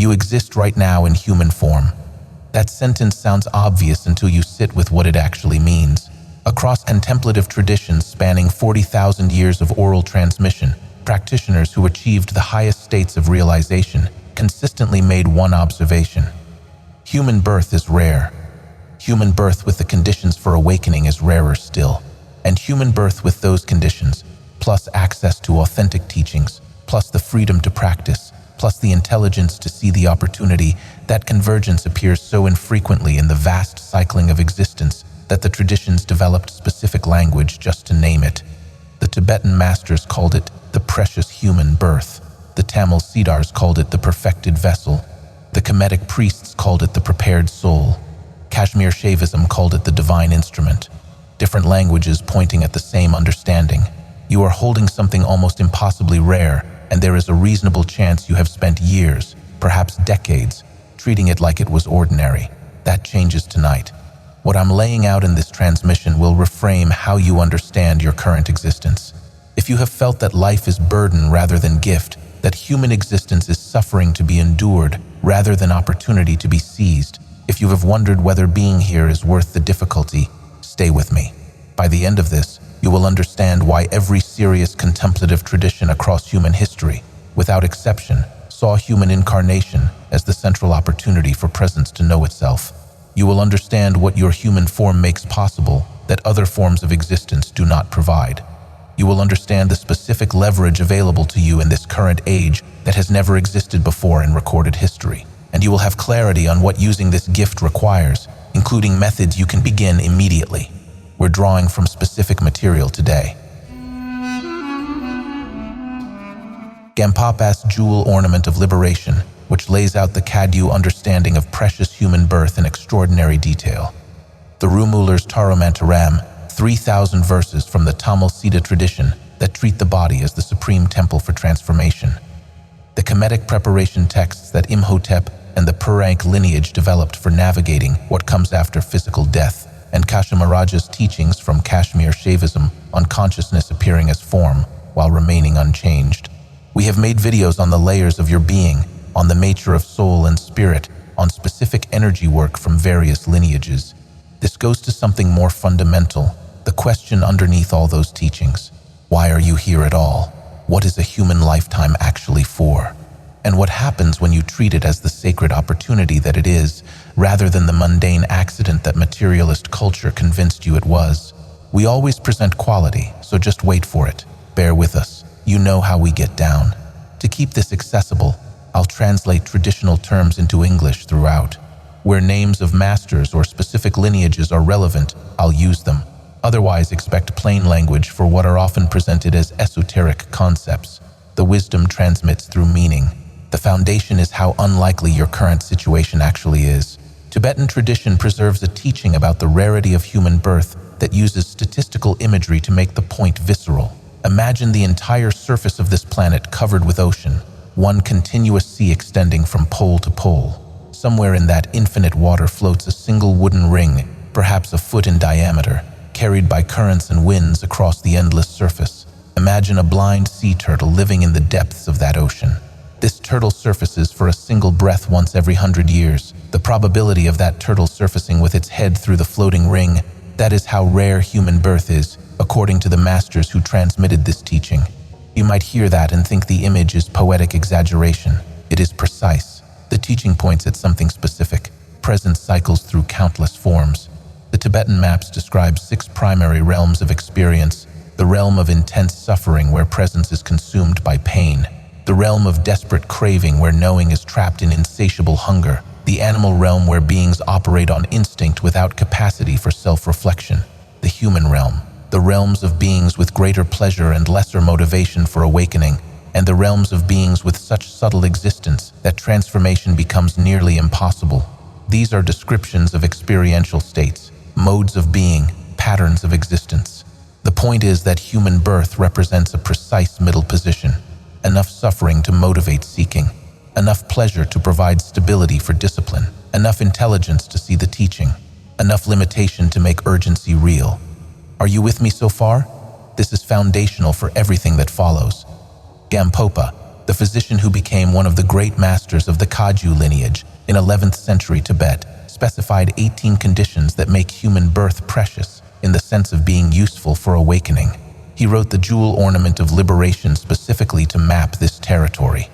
You exist right now in human form. That sentence sounds obvious until you sit with what it actually means. Across contemplative traditions spanning 40,000 years of oral transmission, practitioners who achieved the highest states of realization consistently made one observation. Human birth is rare. Human birth with the conditions for awakening is rarer still. And human birth with those conditions, plus access to authentic teachings, plus the freedom to practice, plus the intelligence to see the opportunity, that convergence appears so infrequently in the vast cycling of existence that the traditions developed specific language just to name it. The Tibetan masters called it the precious human birth. The Tamil Siddhars called it the perfected vessel. The Kemetic priests called it the prepared soul. Kashmir Shaivism called it the divine instrument. Different languages pointing at the same understanding. You are holding something almost impossibly rare, and there is a reasonable chance you have spent years, perhaps decades, treating it like it was ordinary. That changes tonight. What I'm laying out in this transmission will reframe how you understand your current existence. If you have felt that life is burden rather than gift, that human existence is suffering to be endured rather than opportunity to be seized, if you have wondered whether being here is worth the difficulty, stay with me. By the end of this, you will understand why every serious contemplative tradition across human history, without exception, saw human incarnation as the central opportunity for presence to know itself. You will understand what your human form makes possible that other forms of existence do not provide. You will understand the specific leverage available to you in this current age that has never existed before in recorded history. And you will have clarity on what using this gift requires, including methods you can begin immediately. We're drawing from specific material today. Gampapa's jewel ornament of liberation, which lays out the Kadyu understanding of precious human birth in extraordinary detail. The Rumulars Taromantaram, 3,000 verses from the Tamil Siddha tradition that treat the body as the supreme temple for transformation. The Kemetic preparation texts that Imhotep and the Purank lineage developed for navigating what comes after physical death, and Kashamaraja's teachings from Kashmir Shaivism on consciousness appearing as form while remaining unchanged. We have made videos on the layers of your being, on the nature of soul and spirit, on specific energy work from various lineages. This goes to something more fundamental, the question underneath all those teachings. Why are you here at all? What is a human lifetime actually for? And what happens when you treat it as the sacred opportunity that it is, rather than the mundane accident that materialist culture convinced you it was? We always present quality, so just wait for it. Bear with us. You know how we get down. To keep this accessible, I'll translate traditional terms into English throughout. Where names of masters or specific lineages are relevant, I'll use them. Otherwise, expect plain language for what are often presented as esoteric concepts. The wisdom transmits through meaning. The foundation is how unlikely your current situation actually is. Tibetan tradition preserves a teaching about the rarity of human birth that uses statistical imagery to make the point visceral. Imagine the entire surface of this planet covered with ocean, one continuous sea extending from pole to pole. Somewhere in that infinite water floats a single wooden ring, perhaps a foot in diameter, carried by currents and winds across the endless surface. Imagine a blind sea turtle living in the depths of that ocean. This turtle surfaces for a single breath once every 100 years. The probability of that turtle surfacing with its head through the floating ring, that is how rare human birth is, according to the masters who transmitted this teaching. You might hear that and think the image is poetic exaggeration. It is precise. The teaching points at something specific. Presence cycles through countless forms. The Tibetan maps describe 6 primary realms of experience. The realm of intense suffering where presence is consumed by pain. The realm of desperate craving where knowing is trapped in insatiable hunger. The animal realm where beings operate on instinct without capacity for self-reflection. The human realm. The realms of beings with greater pleasure and lesser motivation for awakening. And the realms of beings with such subtle existence that transformation becomes nearly impossible. These are descriptions of experiential states, modes of being, patterns of existence. The point is that human birth represents a precise middle position. Enough suffering to motivate seeking, enough pleasure to provide stability for discipline, enough intelligence to see the teaching, enough limitation to make urgency real. Are you with me so far? This is foundational for everything that follows. Gampopa, the physician who became one of the great masters of the Kagyu lineage in 11th century Tibet, specified 18 conditions that make human birth precious in the sense of being useful for awakening. He wrote the jewel ornament of liberation specifically to map this territory.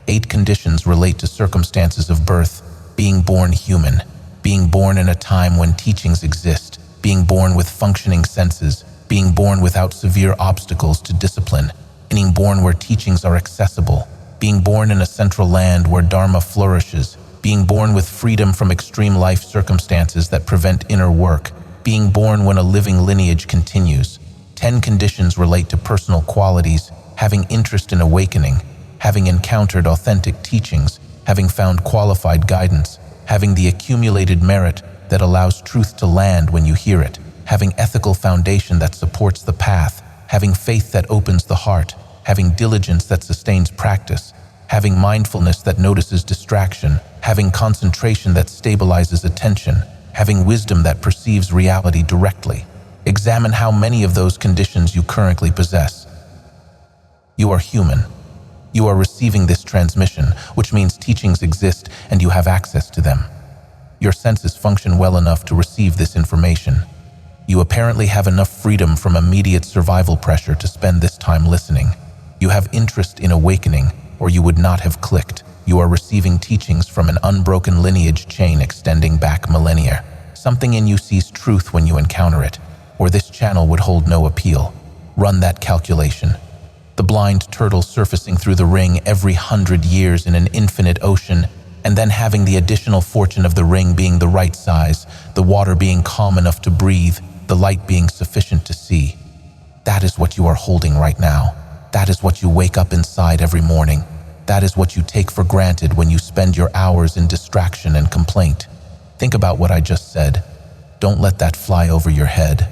8 conditions relate to circumstances of birth: being born human, being born in a time when teachings exist, being born with functioning senses, being born without severe obstacles to discipline, being born where teachings are accessible, being born in a central land where Dharma flourishes, being born with freedom from extreme life circumstances that prevent inner work, being born when a living lineage continues. 10 conditions relate to personal qualities: having interest in awakening, having encountered authentic teachings, having found qualified guidance, having the accumulated merit that allows truth to land when you hear it, having ethical foundation that supports the path, having faith that opens the heart, having diligence that sustains practice, having mindfulness that notices distraction, having concentration that stabilizes attention, having wisdom that perceives reality directly. Examine how many of those conditions you currently possess. You are human. You are receiving this transmission, which means teachings exist and you have access to them. Your senses function well enough to receive this information. You apparently have enough freedom from immediate survival pressure to spend this time listening. You have interest in awakening, or you would not have clicked. You are receiving teachings from an unbroken lineage chain extending back millennia. Something in you sees truth when you encounter it, or this channel would hold no appeal. Run that calculation. The blind turtle surfacing through the ring every 100 years in an infinite ocean, and then having the additional fortune of the ring being the right size, the water being calm enough to breathe, the light being sufficient to see. That is what you are holding right now. That is what you wake up inside every morning. That is what you take for granted when you spend your hours in distraction and complaint. Think about what I just said. Don't let that fly over your head.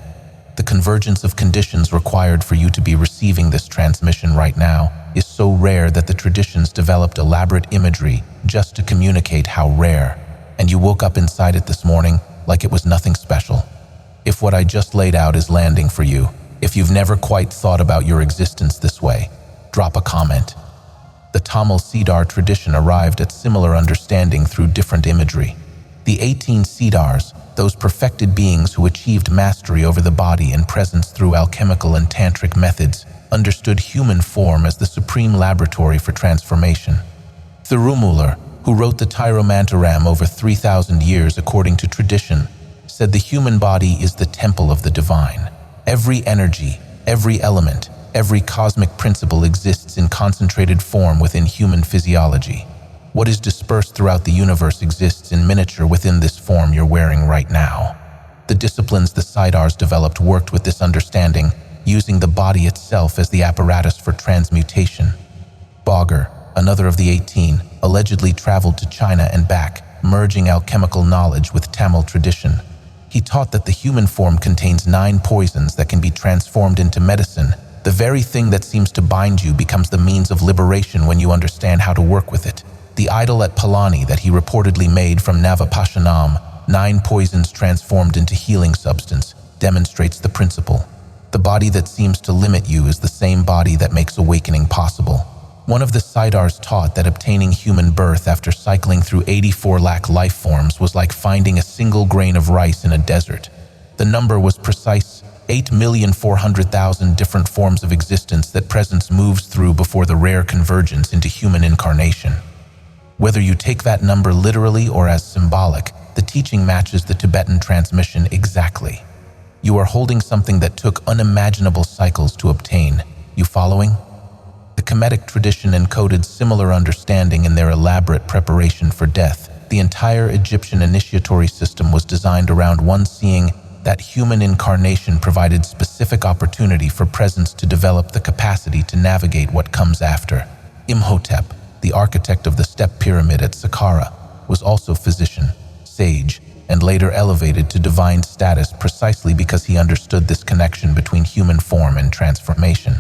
The convergence of conditions required for you to be receiving this transmission right now is so rare that the traditions developed elaborate imagery just to communicate how rare. And you woke up inside it this morning like it was nothing special. If what I just laid out is landing for you, if you've never quite thought about your existence this way, drop a comment. The Tamil Siddhar tradition arrived at similar understanding through different imagery. The 18 Siddhars, those perfected beings who achieved mastery over the body and presence through alchemical and tantric methods, understood human form as the supreme laboratory for transformation. Thirumular, who wrote the Tiromantaram over 3,000 years according to tradition, said the human body is the temple of the divine. Every energy, every element, every cosmic principle exists in concentrated form within human physiology. What is dispersed throughout the universe exists in miniature within this form you're wearing right now. The disciplines the Siddhars developed worked with this understanding, using the body itself as the apparatus for transmutation. Bogger, another of the 18, allegedly traveled to China and back, merging alchemical knowledge with Tamil tradition. He taught that the human form contains 9 poisons that can be transformed into medicine. The very thing that seems to bind you becomes the means of liberation when you understand how to work with it. The idol at Palani that he reportedly made from Navapashanam, 9 poisons transformed into healing substance, demonstrates the principle. The body that seems to limit you is the same body that makes awakening possible. One of the Siddhars taught that obtaining human birth after cycling through 84 lakh life forms was like finding a single grain of rice in a desert. The number was precise: 8,400,000 different forms of existence that presence moves through before the rare convergence into human incarnation. Whether you take that number literally or as symbolic, the teaching matches the Tibetan transmission exactly. You are holding something that took unimaginable cycles to obtain. You following? The Kemetic tradition encoded similar understanding in their elaborate preparation for death. The entire Egyptian initiatory system was designed around one seeing that human incarnation provided specific opportunity for presence to develop the capacity to navigate what comes after. Imhotep, the architect of the step pyramid at Saqqara, was also physician, sage, and later elevated to divine status precisely because he understood this connection between human form and transformation.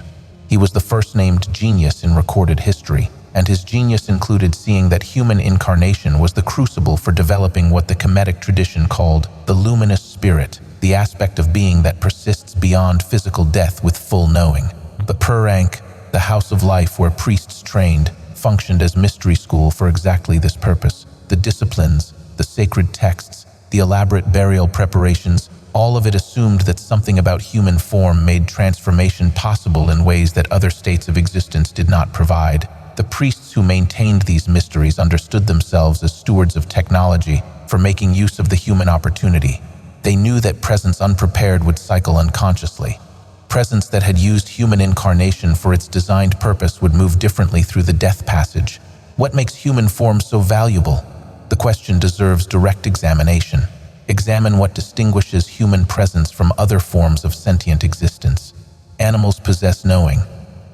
He was the first named genius in recorded history, and his genius included seeing that human incarnation was the crucible for developing what the Kemetic tradition called the luminous spirit, the aspect of being that persists beyond physical death with full knowing. The Purank, the house of life where priests trained, functioned as mystery school for exactly this purpose. The disciplines, the sacred texts, the elaborate burial preparations, all of it assumed that something about human form made transformation possible in ways that other states of existence did not provide. The priests who maintained these mysteries understood themselves as stewards of technology for making use of the human opportunity. They knew that presence unprepared would cycle unconsciously. Presence that had used human incarnation for its designed purpose would move differently through the death passage. What makes human form so valuable? The question deserves direct examination. Examine what distinguishes human presence from other forms of sentient existence. Animals possess knowing.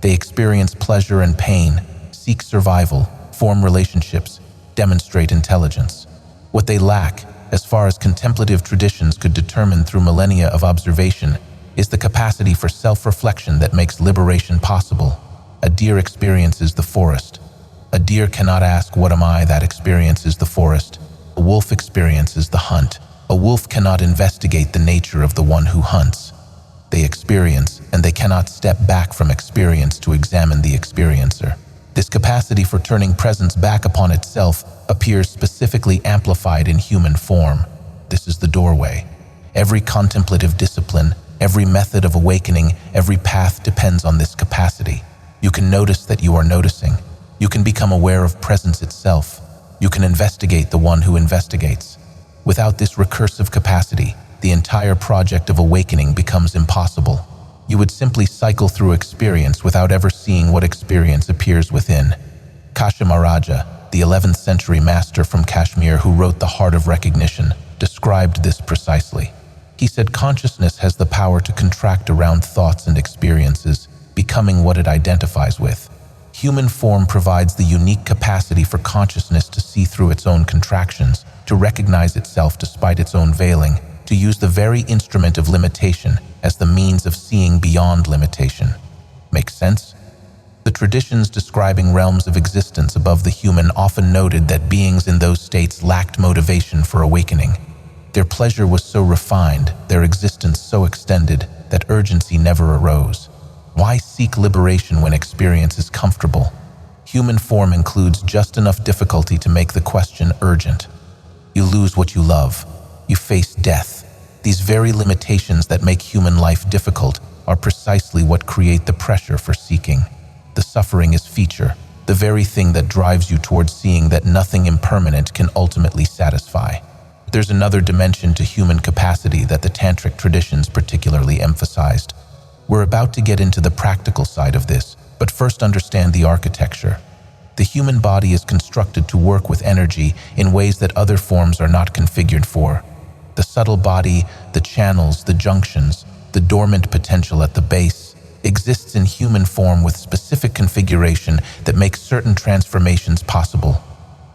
They experience pleasure and pain, seek survival, form relationships, demonstrate intelligence. What they lack, as far as contemplative traditions could determine through millennia of observation, is the capacity for self-reflection that makes liberation possible. A deer experiences the forest. A deer cannot ask, "What am I?" That experiences the forest. A wolf experiences the hunt. A wolf cannot investigate the nature of the one who hunts. They experience, and they cannot step back from experience to examine the experiencer. This capacity for turning presence back upon itself appears specifically amplified in human form. This is the doorway. Every contemplative discipline, every method of awakening, every path depends on this capacity. You can notice that you are noticing. You can become aware of presence itself. You can investigate the one who investigates. Without this recursive capacity, the entire project of awakening becomes impossible. You would simply cycle through experience without ever seeing what experience appears within. Kasha Maharaja, the 11th century master from Kashmir who wrote The Heart of Recognition, described this precisely. He said consciousness has the power to contract around thoughts and experiences, becoming what it identifies with. Human form provides the unique capacity for consciousness to see through its own contractions, to recognize itself despite its own veiling, to use the very instrument of limitation as the means of seeing beyond limitation. Makes sense? The traditions describing realms of existence above the human often noted that beings in those states lacked motivation for awakening. Their pleasure was so refined, their existence so extended, that urgency never arose. Why seek liberation when experience is comfortable? Human form includes just enough difficulty to make the question urgent. You lose what you love. You face death. These very limitations that make human life difficult are precisely what create the pressure for seeking. The suffering is feature, the very thing that drives you towards seeing that nothing impermanent can ultimately satisfy. There's another dimension to human capacity that the tantric traditions particularly emphasized. We're about to get into the practical side of this, but first understand the architecture. The human body is constructed to work with energy in ways that other forms are not configured for. The subtle body, the channels, the junctions, the dormant potential at the base, exists in human form with specific configuration that makes certain transformations possible.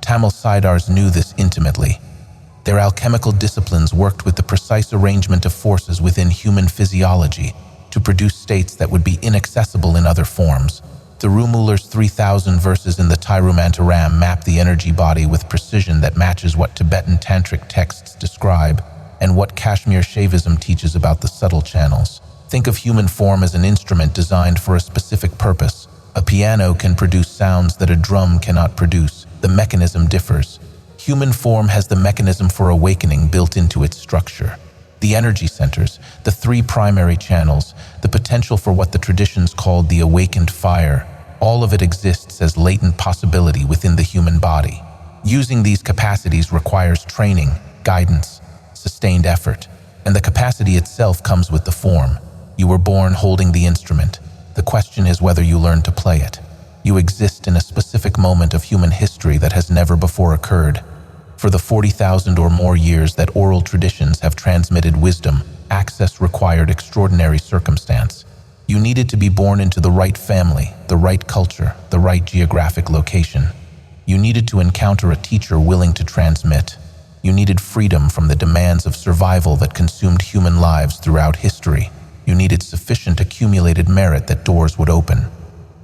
Tamil Siddhars knew this intimately. Their alchemical disciplines worked with the precise arrangement of forces within human physiology to produce states that would be inaccessible in other forms. The Rumulars' 3,000 verses in the Tirumantaram map the energy body with precision that matches what Tibetan tantric texts describe and what Kashmir Shaivism teaches about the subtle channels. Think of human form as an instrument designed for a specific purpose. A piano can produce sounds that a drum cannot produce. The mechanism differs. Human form has the mechanism for awakening built into its structure. The energy centers, the three primary channels, the potential for what the traditions called the awakened fire, all of it exists as latent possibility within the human body. Using these capacities requires training, guidance, sustained effort, and the capacity itself comes with the form. You were born holding the instrument. The question is whether you learn to play it. You exist in a specific moment of human history that has never before occurred. For the 40,000 or more years that oral traditions have transmitted wisdom, access required extraordinary circumstance. You needed to be born into the right family, the right culture, the right geographic location. You needed to encounter a teacher willing to transmit. You needed freedom from the demands of survival that consumed human lives throughout history. You needed sufficient accumulated merit that doors would open.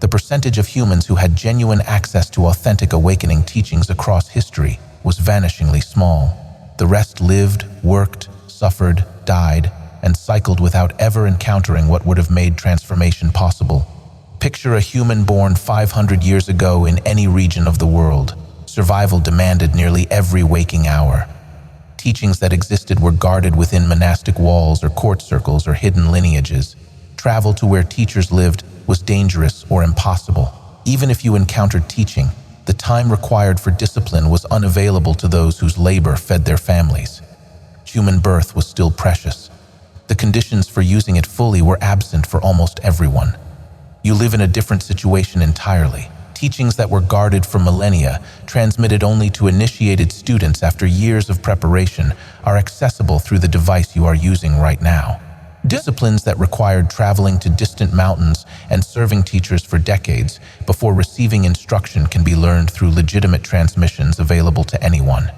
The percentage of humans who had genuine access to authentic awakening teachings across history was vanishingly small. The rest lived, worked, suffered, died, and cycled without ever encountering what would have made transformation possible. Picture a human born 500 years ago in any region of the world. Survival demanded nearly every waking hour. Teachings that existed were guarded within monastic walls or court circles or hidden lineages. Travel to where teachers lived was dangerous or impossible. Even if you encountered teaching, the time required for discipline was unavailable to those whose labor fed their families. Human birth was still precious. The conditions for using it fully were absent for almost everyone. You live in a different situation entirely. Teachings that were guarded for millennia, transmitted only to initiated students after years of preparation, are accessible through the device you are using right now. Disciplines that required traveling to distant mountains and serving teachers for decades before receiving instruction can be learned through legitimate transmissions available to anyone.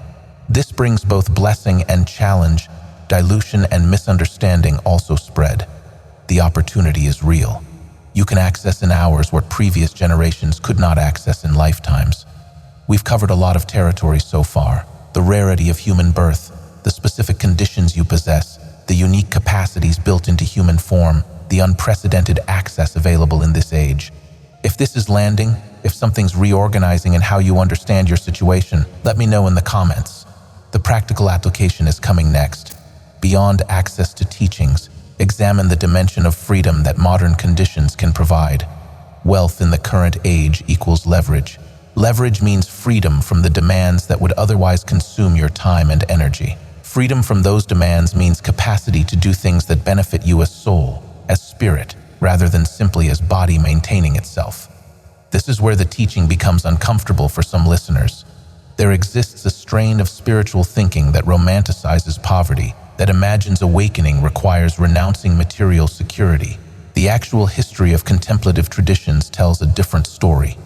This brings both blessing and challenge. Dilution and misunderstanding also spread. The opportunity is real. You can access in hours what previous generations could not access in lifetimes. We've covered a lot of territory so far: the rarity of human birth, the specific conditions you possess, the unique capacities built into human form, the unprecedented access available in this age. If this is landing, if something's reorganizing in how you understand your situation, let me know in the comments. The practical application is coming next. Beyond access to teachings, examine the dimension of freedom that modern conditions can provide. Wealth in the current age equals leverage. Leverage means freedom from the demands that would otherwise consume your time and energy. Freedom from those demands means capacity to do things that benefit you as soul, as spirit, rather than simply as body maintaining itself. This is where the teaching becomes uncomfortable for some listeners. There exists a strain of spiritual thinking that romanticizes poverty, that imagines awakening requires renouncing material security. The actual history of contemplative traditions tells a different story.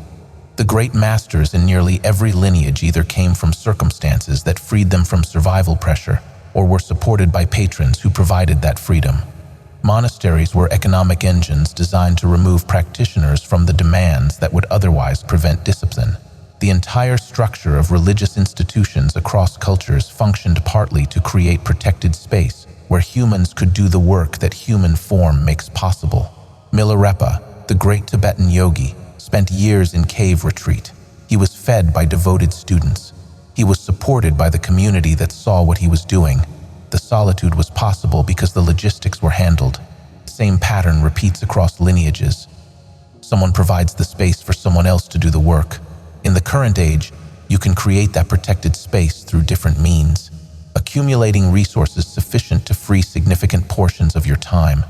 The great masters in nearly every lineage either came from circumstances that freed them from survival pressure or were supported by patrons who provided that freedom. Monasteries were economic engines designed to remove practitioners from the demands that would otherwise prevent discipline. The entire structure of religious institutions across cultures functioned partly to create protected space where humans could do the work that human form makes possible. Milarepa, the great Tibetan yogi, spent years in cave retreat. He was fed by devoted students. He was supported by the community that saw what he was doing. The solitude was possible because the logistics were handled. The same pattern repeats across lineages. Someone provides the space for someone else to do the work. In the current age, you can create that protected space through different means, accumulating resources sufficient to free significant portions of your time,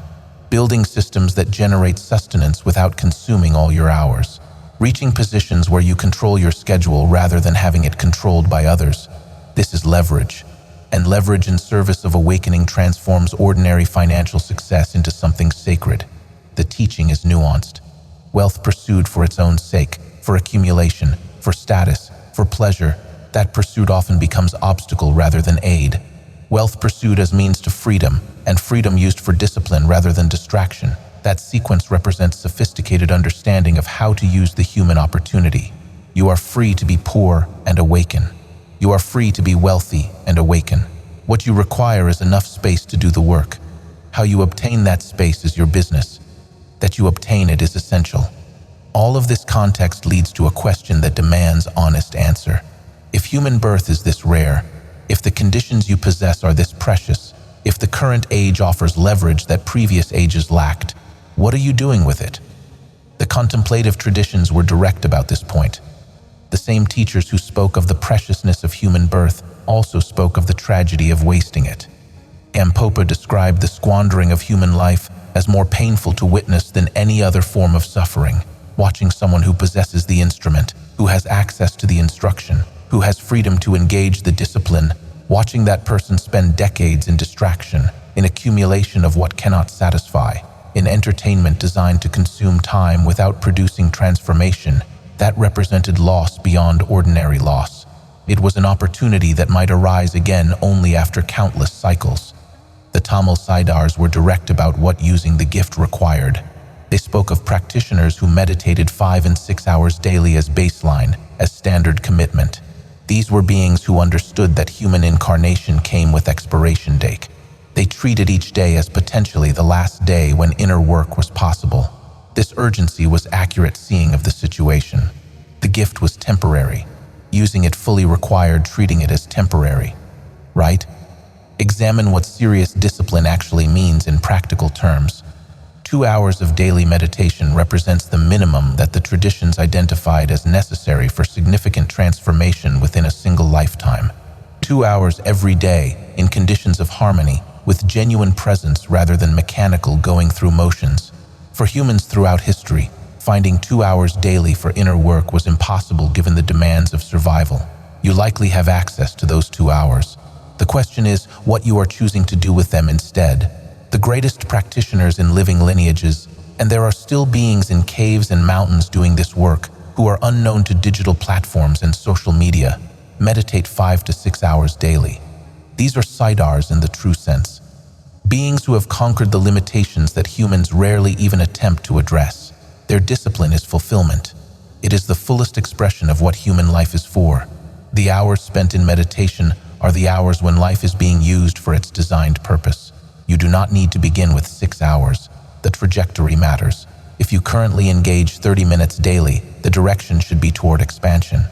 building systems that generate sustenance without consuming all your hours, reaching positions where you control your schedule rather than having it controlled by others. This is leverage, and leverage in service of awakening transforms ordinary financial success into something sacred. The teaching is nuanced. Wealth pursued for its own sake, for accumulation, for status, for pleasure, that pursuit often becomes obstacle rather than aid. Wealth pursued as means to freedom, and freedom used for discipline rather than distraction. That sequence represents sophisticated understanding of how to use the human opportunity. You are free to be poor and awaken. You are free to be wealthy and awaken. What you require is enough space to do the work. How you obtain that space is your business. That you obtain it is essential. All of this context leads to a question that demands honest answer. If human birth is this rare, if the conditions you possess are this precious, if the current age offers leverage that previous ages lacked, what are you doing with it? The contemplative traditions were direct about this point. The same teachers who spoke of the preciousness of human birth also spoke of the tragedy of wasting it. Ampopa described the squandering of human life as more painful to witness than any other form of suffering. Watching someone who possesses the instrument, who has access to the instruction, who has freedom to engage the discipline, watching that person spend decades in distraction, in accumulation of what cannot satisfy, in entertainment designed to consume time without producing transformation, that represented loss beyond ordinary loss. It was an opportunity that might arise again only after countless cycles. The Tamil Siddhars were direct about what using the gift required. They spoke of practitioners who meditated 5 and 6 hours daily as baseline, as standard commitment. These were beings who understood that human incarnation came with expiration date. They treated each day as potentially the last day when inner work was possible. This urgency was accurate seeing of the situation. The gift was temporary. Using it fully required treating it as temporary. Right? Examine what serious discipline actually means in practical terms. 2 hours of daily meditation represents the minimum that the traditions identified as necessary for significant transformation within a single lifetime. 2 hours every day in conditions of harmony, with genuine presence rather than mechanical going through motions. For humans throughout history, finding 2 hours daily for inner work was impossible given the demands of survival. You likely have access to those 2 hours. The question is what you are choosing to do with them instead. The greatest practitioners in living lineages, and there are still beings in caves and mountains doing this work who are unknown to digital platforms and social media, meditate 5 to 6 hours daily. These are Siddhars in the true sense. Beings who have conquered the limitations that humans rarely even attempt to address. Their discipline is fulfillment. It is the fullest expression of what human life is for. The hours spent in meditation are the hours when life is being used for its designed purpose. You do not need to begin with 6 hours. The trajectory matters. If you currently engage 30 minutes daily, the direction should be toward expansion.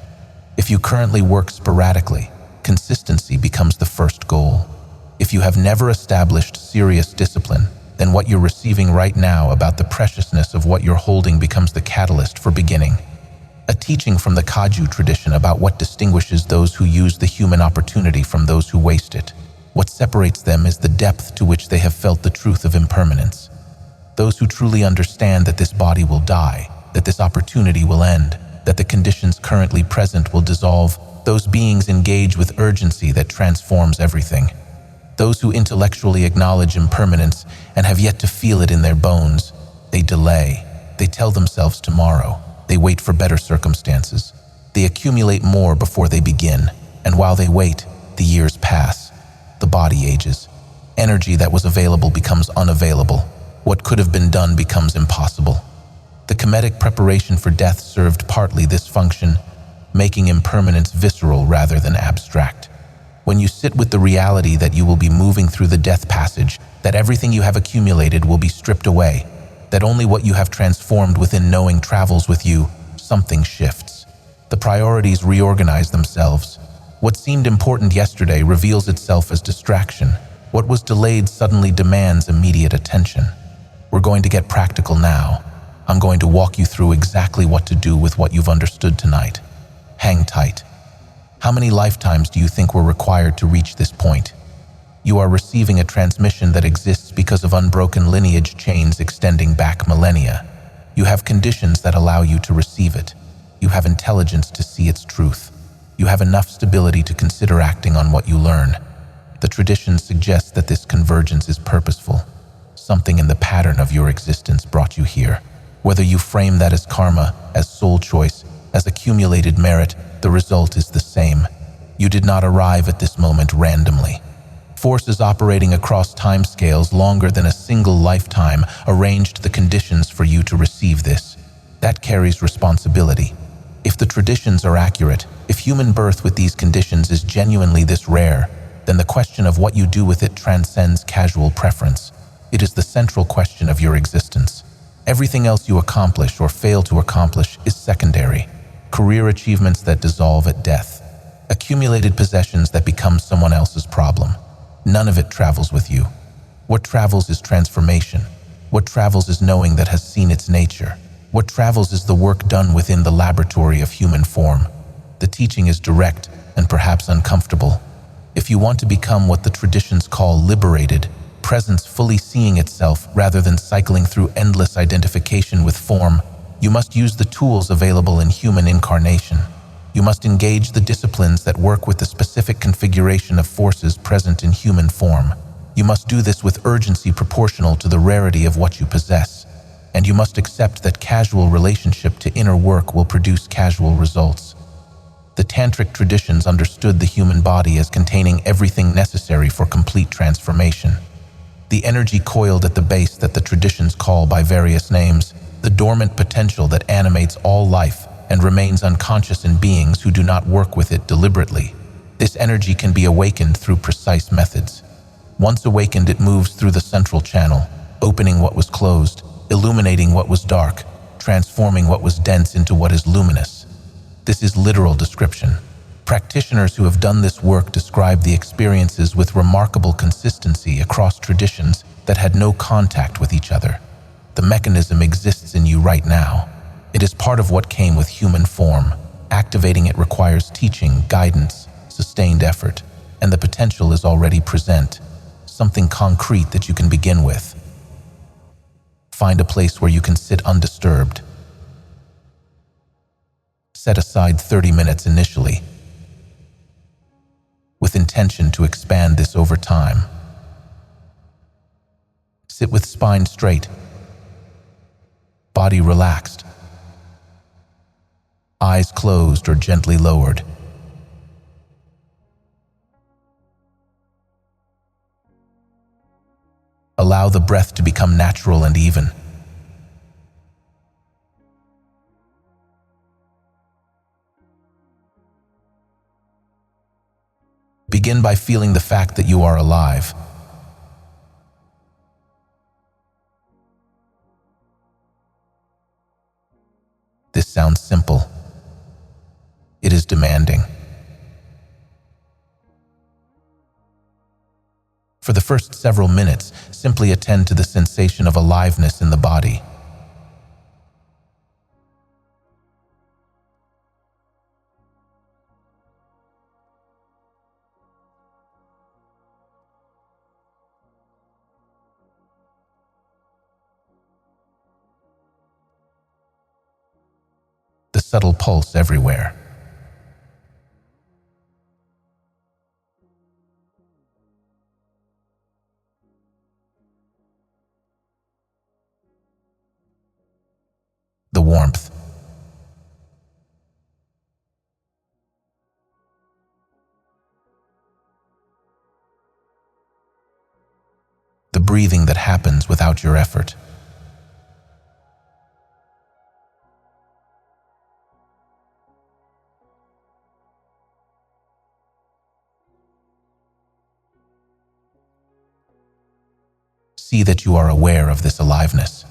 If you currently work sporadically, consistency becomes the first goal. If you have never established serious discipline, then what you're receiving right now about the preciousness of what you're holding becomes the catalyst for beginning. A teaching from the Kaju tradition about what distinguishes those who use the human opportunity from those who waste it. What separates them is the depth to which they have felt the truth of impermanence. Those who truly understand that this body will die, that this opportunity will end, that the conditions currently present will dissolve, those beings engage with urgency that transforms everything. Those who intellectually acknowledge impermanence and have yet to feel it in their bones, they delay, they tell themselves tomorrow, they wait for better circumstances. They accumulate more before they begin, and while they wait, the years pass. The body ages. Energy that was available becomes unavailable. What could have been done becomes impossible. The Kemetic preparation for death served partly this function, making impermanence visceral rather than abstract. When you sit with the reality that you will be moving through the death passage, that everything you have accumulated will be stripped away, that only what you have transformed within knowing travels with you, something shifts. The priorities reorganize themselves. What seemed important yesterday reveals itself as distraction. What was delayed suddenly demands immediate attention. We're going to get practical now. I'm going to walk you through exactly what to do with what you've understood tonight. Hang tight. How many lifetimes do you think were required to reach this point? You are receiving a transmission that exists because of unbroken lineage chains extending back millennia. You have conditions that allow you to receive it. You have intelligence to see its truth. You have enough stability to consider acting on what you learn. The traditions suggest that this convergence is purposeful. Something in the pattern of your existence brought you here. Whether you frame that as karma, as soul choice, as accumulated merit, the result is the same. You did not arrive at this moment randomly. Forces operating across timescales longer than a single lifetime arranged the conditions for you to receive this. That carries responsibility. If the traditions are accurate, if human birth with these conditions is genuinely this rare, then the question of what you do with it transcends casual preference. It is the central question of your existence. Everything else you accomplish or fail to accomplish is secondary. Career achievements that dissolve at death. Accumulated possessions that become someone else's problem. None of it travels with you. What travels is transformation. What travels is knowing that has seen its nature. What travels is the work done within the laboratory of human form. The teaching is direct and perhaps uncomfortable. If you want to become what the traditions call liberated, presence fully seeing itself rather than cycling through endless identification with form, you must use the tools available in human incarnation. You must engage the disciplines that work with the specific configuration of forces present in human form. You must do this with urgency proportional to the rarity of what you possess. And you must accept that casual relationship to inner work will produce casual results. The tantric traditions understood the human body as containing everything necessary for complete transformation. The energy coiled at the base that the traditions call by various names, the dormant potential that animates all life and remains unconscious in beings who do not work with it deliberately. This energy can be awakened through precise methods. Once awakened, it moves through the central channel, opening what was closed, illuminating what was dark, transforming what was dense into what is luminous. This is literal description. Practitioners who have done this work describe the experiences with remarkable consistency across traditions that had no contact with each other. The mechanism exists in you right now. It is part of what came with human form. Activating it requires teaching, guidance, sustained effort, and the potential is already present, something concrete that you can begin with. Find a place where you can sit undisturbed. Set aside 30 minutes initially, with intention to expand this over time. Sit with spine straight, body relaxed, eyes closed or gently lowered. Allow the breath to become natural and even. Begin by feeling the fact that you are alive. This sounds simple. It is demanding. For the first several minutes, simply attend to the sensation of aliveness in the body. The subtle pulse everywhere. The warmth. The breathing that happens without your effort. See that you are aware of this aliveness.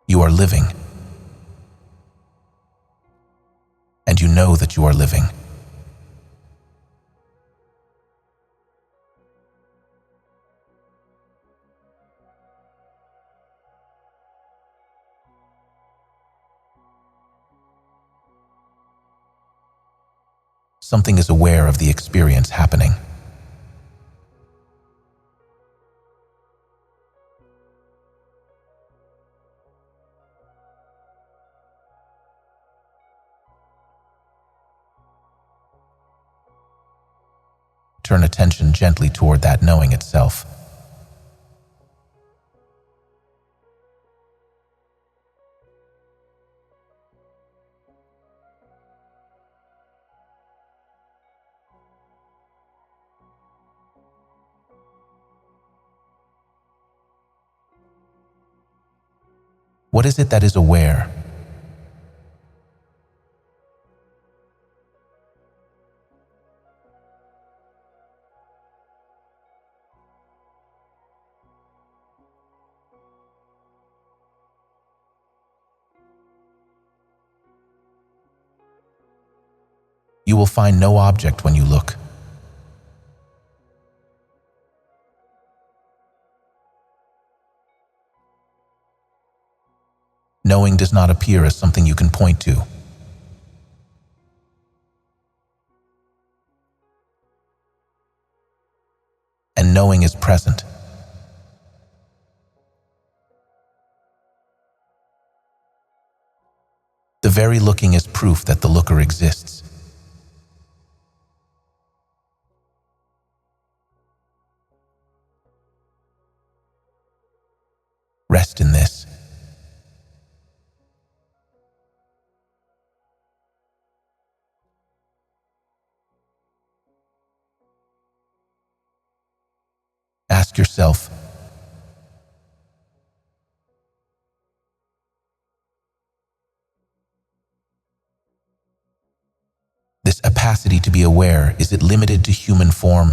You are living, and you know that you are living. Something is aware of the experience happening. Turn attention gently toward that knowing itself. What is it that is aware? You will find no object when you look. Knowing does not appear as something you can point to. And knowing is present. The very looking is proof that the looker exists. Rest in this. Ask yourself, this capacity to be aware, is it limited to human form?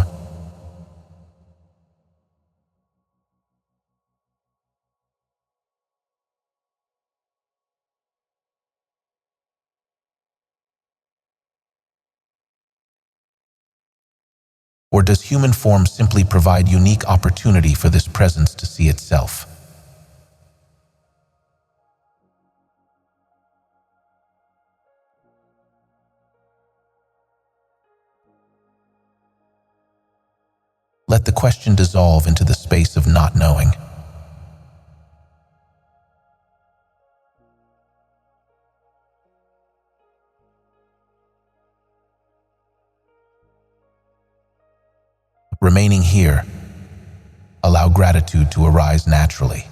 Or does human form simply provide unique opportunity for this presence to see itself? Let the question dissolve into the space of not knowing. Remaining here, allow gratitude to arise naturally.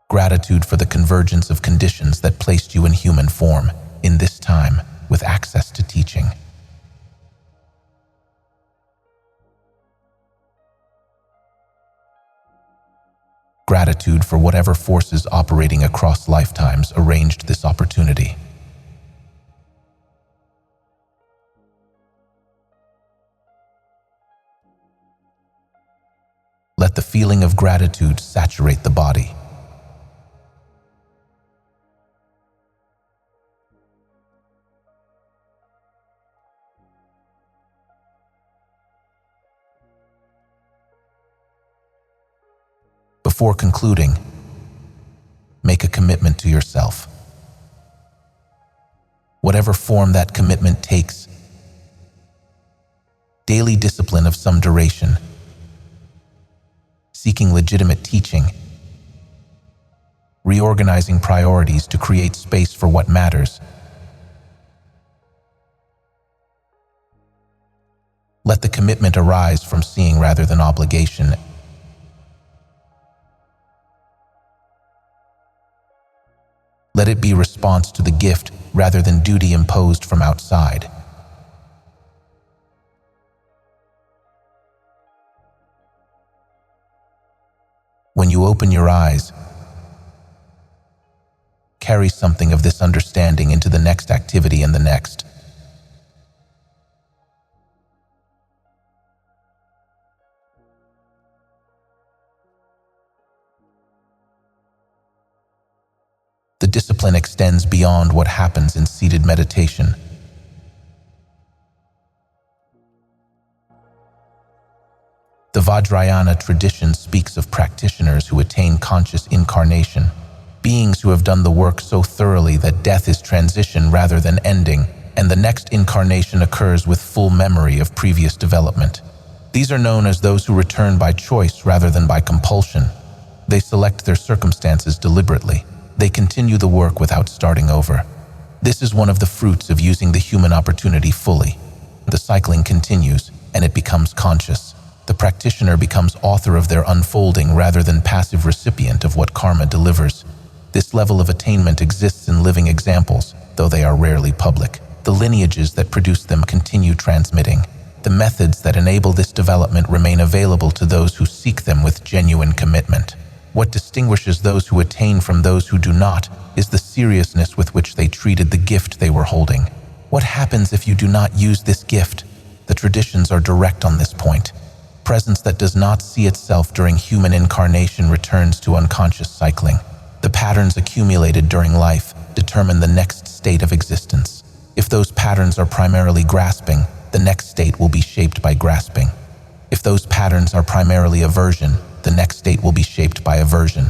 Gratitude for the convergence of conditions that placed you in human form, in this time, with access to teaching. Gratitude for whatever forces operating across lifetimes arranged this opportunity. Let the feeling of gratitude saturate the body. Before concluding, make a commitment to yourself. Whatever form that commitment takes, daily discipline of some duration, seeking legitimate teaching, reorganizing priorities to create space for what matters. Let the commitment arise from seeing rather than obligation. Let it be response to the gift rather than duty imposed from outside. When you open your eyes, carry something of this understanding into the next activity and the next. The discipline extends beyond what happens in seated meditation. The Vajrayana tradition speaks of practitioners who attain conscious incarnation, beings who have done the work so thoroughly that death is transition rather than ending, and the next incarnation occurs with full memory of previous development. These are known as those who return by choice rather than by compulsion. They select their circumstances deliberately. They continue the work without starting over. This is one of the fruits of using the human opportunity fully. The cycling continues, and it becomes conscious. The practitioner becomes author of their unfolding rather than passive recipient of what karma delivers. This level of attainment exists in living examples, though they are rarely public. The lineages that produce them continue transmitting. The methods that enable this development remain available to those who seek them with genuine commitment. What distinguishes those who attain from those who do not is the seriousness with which they treated the gift they were holding. What happens if you do not use this gift? The traditions are direct on this point. Presence that does not see itself during human incarnation returns to unconscious cycling. The patterns accumulated during life determine the next state of existence. If those patterns are primarily grasping, the next state will be shaped by grasping. If those patterns are primarily aversion, the next state will be shaped by aversion.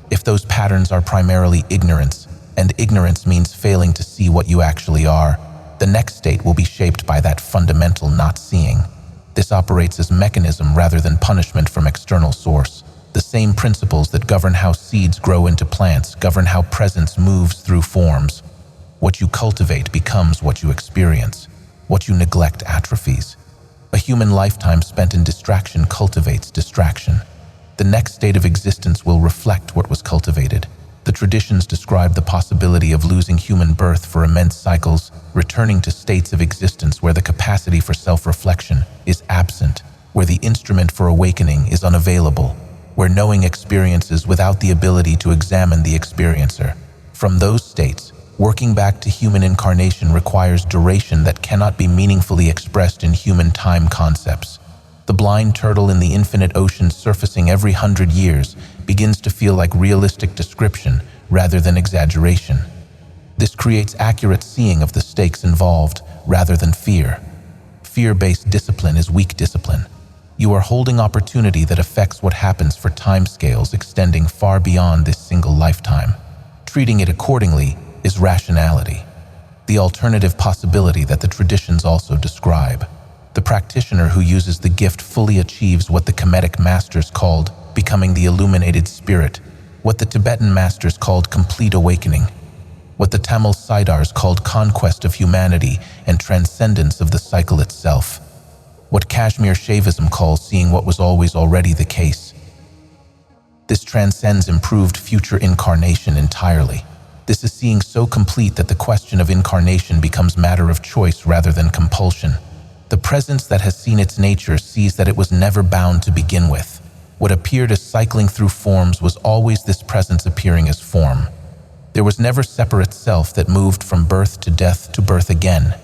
If those patterns are primarily ignorance, and ignorance means failing to see what you actually are, the next state will be shaped by that fundamental not seeing. This operates as mechanism rather than punishment from external source. The same principles that govern how seeds grow into plants govern how presence moves through forms. What you cultivate becomes what you experience. What you neglect atrophies. A human lifetime spent in distraction cultivates distraction. The next state of existence will reflect what was cultivated. The traditions describe the possibility of losing human birth for immense cycles, returning to states of existence where the capacity for self-reflection is absent, where the instrument for awakening is unavailable, where knowing experiences without the ability to examine the experiencer. From those states, working back to human incarnation requires duration that cannot be meaningfully expressed in human time concepts. The blind turtle in the infinite ocean surfacing every 100 years begins to feel like realistic description rather than exaggeration. This creates accurate seeing of the stakes involved rather than fear. Fear-based discipline is weak discipline. You are holding opportunity that affects what happens for timescales extending far beyond this single lifetime. Treating it accordingly is rationality, the alternative possibility that the traditions also describe. The practitioner who uses the gift fully achieves what the Kemetic masters called becoming the illuminated spirit, what the Tibetan masters called complete awakening, what the Tamil Siddhars called conquest of humanity and transcendence of the cycle itself, what Kashmir Shaivism calls seeing what was always already the case. This transcends improved future incarnation entirely. This is seeing so complete that the question of incarnation becomes matter of choice rather than compulsion. The presence that has seen its nature sees that it was never bound to begin with. What appeared as cycling through forms was always this presence appearing as form. There was never separate self that moved from birth to death to birth again.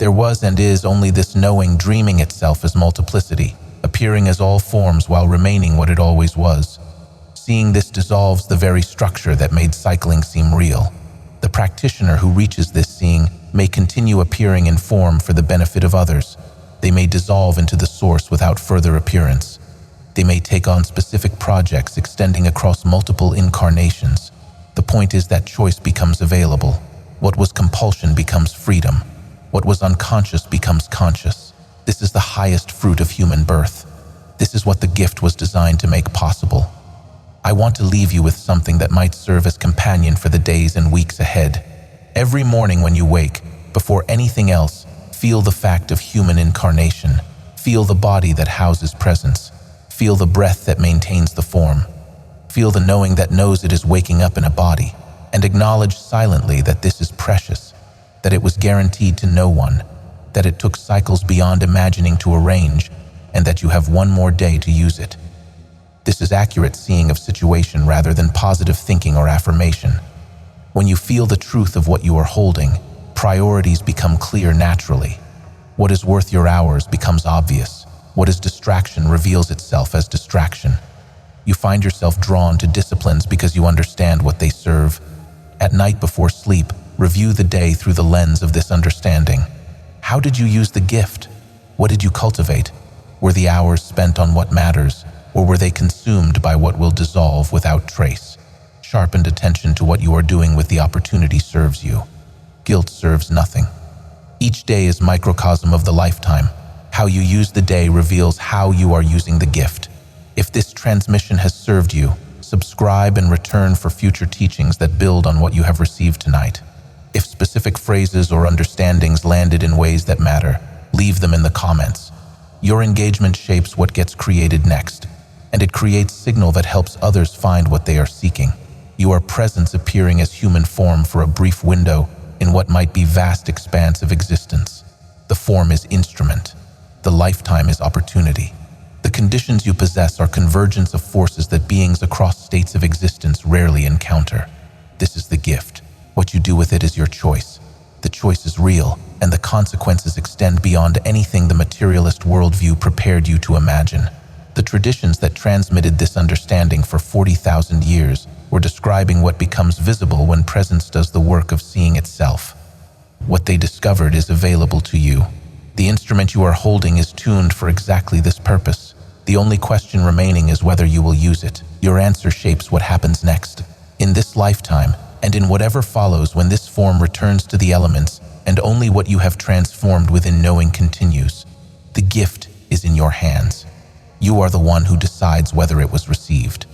There was and is only this knowing dreaming itself as multiplicity, appearing as all forms while remaining what it always was. Seeing this dissolves the very structure that made cycling seem real. The practitioner who reaches this seeing may continue appearing in form for the benefit of others. They may dissolve into the source without further appearance. They may take on specific projects extending across multiple incarnations. The point is that choice becomes available. What was compulsion becomes freedom. What was unconscious becomes conscious. This is the highest fruit of human birth. This is what the gift was designed to make possible. I want to leave you with something that might serve as companion for the days and weeks ahead. Every morning when you wake, before anything else, feel the fact of human incarnation. Feel the body that houses presence. Feel the breath that maintains the form. Feel the knowing that knows it is waking up in a body, and acknowledge silently that this is precious, that it was guaranteed to no one, that it took cycles beyond imagining to arrange, and that you have one more day to use it. This is accurate seeing of situation rather than positive thinking or affirmation. When you feel the truth of what you are holding, priorities become clear naturally. What is worth your hours becomes obvious. What is distraction reveals itself as distraction. You find yourself drawn to disciplines because you understand what they serve. At night before sleep, review the day through the lens of this understanding. How did you use the gift? What did you cultivate? Were the hours spent on what matters, or were they consumed by what will dissolve without trace? Sharpened attention to what you are doing with the opportunity serves you. Guilt serves nothing. Each day is microcosm of the lifetime. How you use the day reveals how you are using the gift. If this transmission has served you, subscribe and return for future teachings that build on what you have received tonight. If specific phrases or understandings landed in ways that matter, leave them in the comments. Your engagement shapes what gets created next, and it creates signal that helps others find what they are seeking. You are presence appearing as human form for a brief window in what might be vast expanse of existence. The form is instrument. The lifetime is opportunity. The conditions you possess are convergence of forces that beings across states of existence rarely encounter. This is the gift. What you do with it is your choice. The choice is real, and the consequences extend beyond anything the materialist worldview prepared you to imagine. The traditions that transmitted this understanding for 40,000 years were describing what becomes visible when presence does the work of seeing itself. What they discovered is available to you. The instrument you are holding is tuned for exactly this purpose. The only question remaining is whether you will use it. Your answer shapes what happens next. In this lifetime, and in whatever follows when this form returns to the elements, and only what you have transformed within knowing continues. The gift is in your hands. You are the one who decides whether it was received.